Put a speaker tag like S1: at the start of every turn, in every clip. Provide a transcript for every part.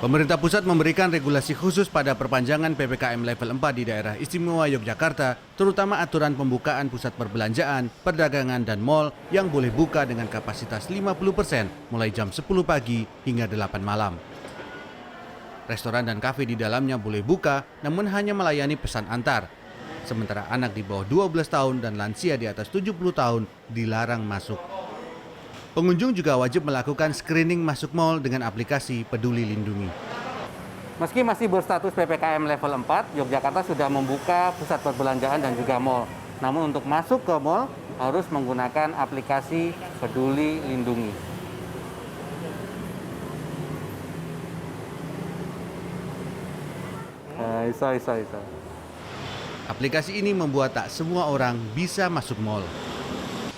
S1: Pemerintah pusat memberikan regulasi khusus pada perpanjangan PPKM level 4 di daerah istimewa Yogyakarta, terutama aturan pembukaan pusat perbelanjaan, perdagangan, dan mal yang boleh buka dengan kapasitas 50% mulai jam 10 pagi hingga 8 malam. Restoran dan kafe di dalamnya boleh buka, namun hanya melayani pesan antar. Sementara anak di bawah 12 tahun dan lansia di atas 70 tahun dilarang masuk. Pengunjung juga wajib melakukan screening masuk mal dengan aplikasi Peduli Lindungi.
S2: Meski masih berstatus PPKM level 4, Yogyakarta sudah membuka pusat perbelanjaan dan juga mal. Namun untuk masuk ke mal harus menggunakan aplikasi Peduli Lindungi. Isa.
S1: Aplikasi ini membuat tak semua orang bisa masuk mal.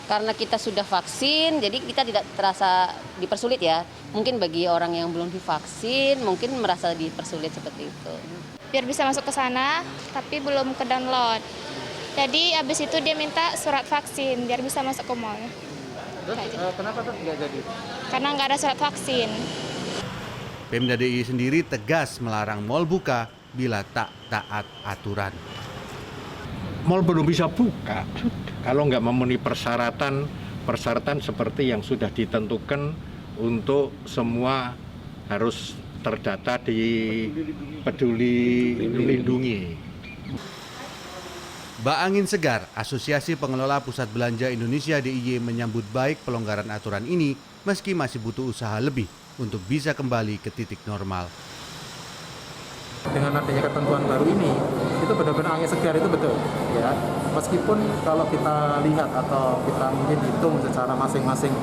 S3: Karena kita sudah vaksin, jadi kita tidak terasa dipersulit ya. Mungkin bagi orang yang belum divaksin, mungkin merasa dipersulit seperti itu.
S4: Biar bisa masuk ke sana, tapi belum ke download. Jadi habis itu dia minta surat vaksin, biar bisa masuk ke mall.
S2: Kenapa tuh nggak jadi?
S4: Karena nggak ada surat vaksin.
S1: Pemda DIY sendiri tegas melarang mal buka bila tak taat aturan.
S5: Mal belum bisa buka kalau nggak memenuhi persyaratan seperti yang sudah ditentukan untuk semua harus terdata di Peduli Lindungi.
S1: Baangin Segar, Asosiasi Pengelola Pusat Belanja Indonesia DIY menyambut baik pelonggaran aturan ini meski masih butuh usaha lebih untuk bisa kembali ke titik normal.
S6: Dengan adanya ketentuan baru ini, itu benar-benar angin segar, itu betul ya. Meskipun kalau kita lihat atau kita mungkin hitung secara masing-masing,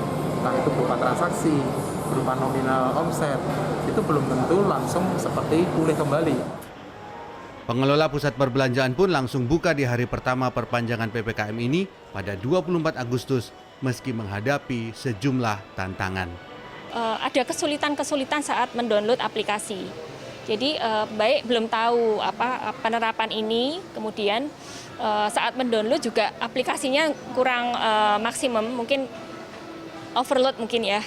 S6: entah itu berupa transaksi, berupa nominal omset, itu belum tentu langsung seperti pulih kembali.
S1: Pengelola pusat perbelanjaan pun langsung buka di hari pertama perpanjangan PPKM ini pada 24 Agustus meski menghadapi sejumlah tantangan.
S7: Ada kesulitan-kesulitan saat mendownload aplikasi. Jadi baik belum tahu apa penerapan ini, kemudian saat mendownload juga aplikasinya kurang maksimum, mungkin overload mungkin ya.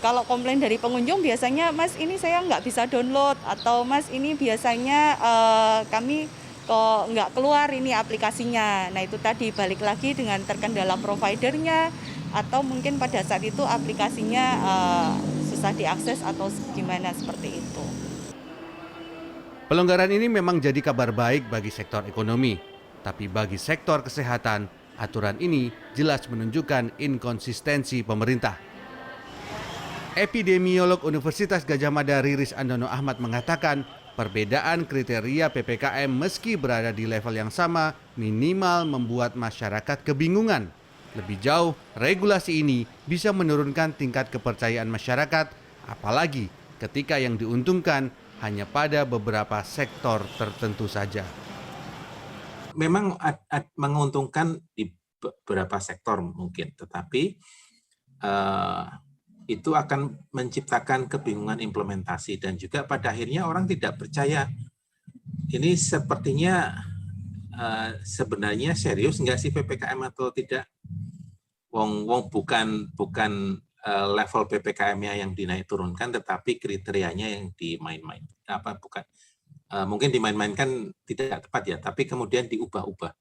S8: Kalau komplain dari pengunjung biasanya, Mas ini saya nggak bisa download, atau Mas ini biasanya kami kok nggak keluar ini aplikasinya. Nah itu tadi balik lagi dengan terkendala providernya, atau mungkin pada saat itu aplikasinya susah diakses atau gimana seperti itu.
S1: Pelonggaran ini memang jadi kabar baik bagi sektor ekonomi, tapi bagi sektor kesehatan, aturan ini jelas menunjukkan inkonsistensi pemerintah. Epidemiolog Universitas Gadjah Mada Riris Andono Ahmad mengatakan, perbedaan kriteria PPKM meski berada di level yang sama minimal membuat masyarakat kebingungan. Lebih jauh, regulasi ini bisa menurunkan tingkat kepercayaan masyarakat, apalagi ketika yang diuntungkan hanya pada beberapa sektor tertentu saja.
S9: Memang menguntungkan di beberapa sektor mungkin, tetapi itu akan menciptakan kebingungan implementasi dan juga pada akhirnya orang tidak percaya. Ini sepertinya sebenarnya serius nggak sih PPKM atau tidak? Wong bukan level PPKM-nya yang dinaik turunkan, tetapi kriterianya yang dimain-main. Mungkin dimain-mainkan tidak tepat ya, tapi kemudian diubah-ubah.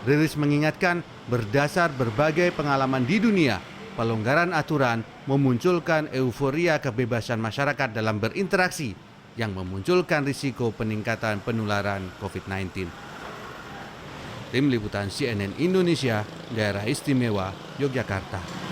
S1: Riris mengingatkan, berdasar berbagai pengalaman di dunia, pelonggaran aturan memunculkan euforia kebebasan masyarakat dalam berinteraksi yang memunculkan risiko peningkatan penularan COVID-19. Tim Liputan CNN Indonesia, Daerah Istimewa Yogyakarta.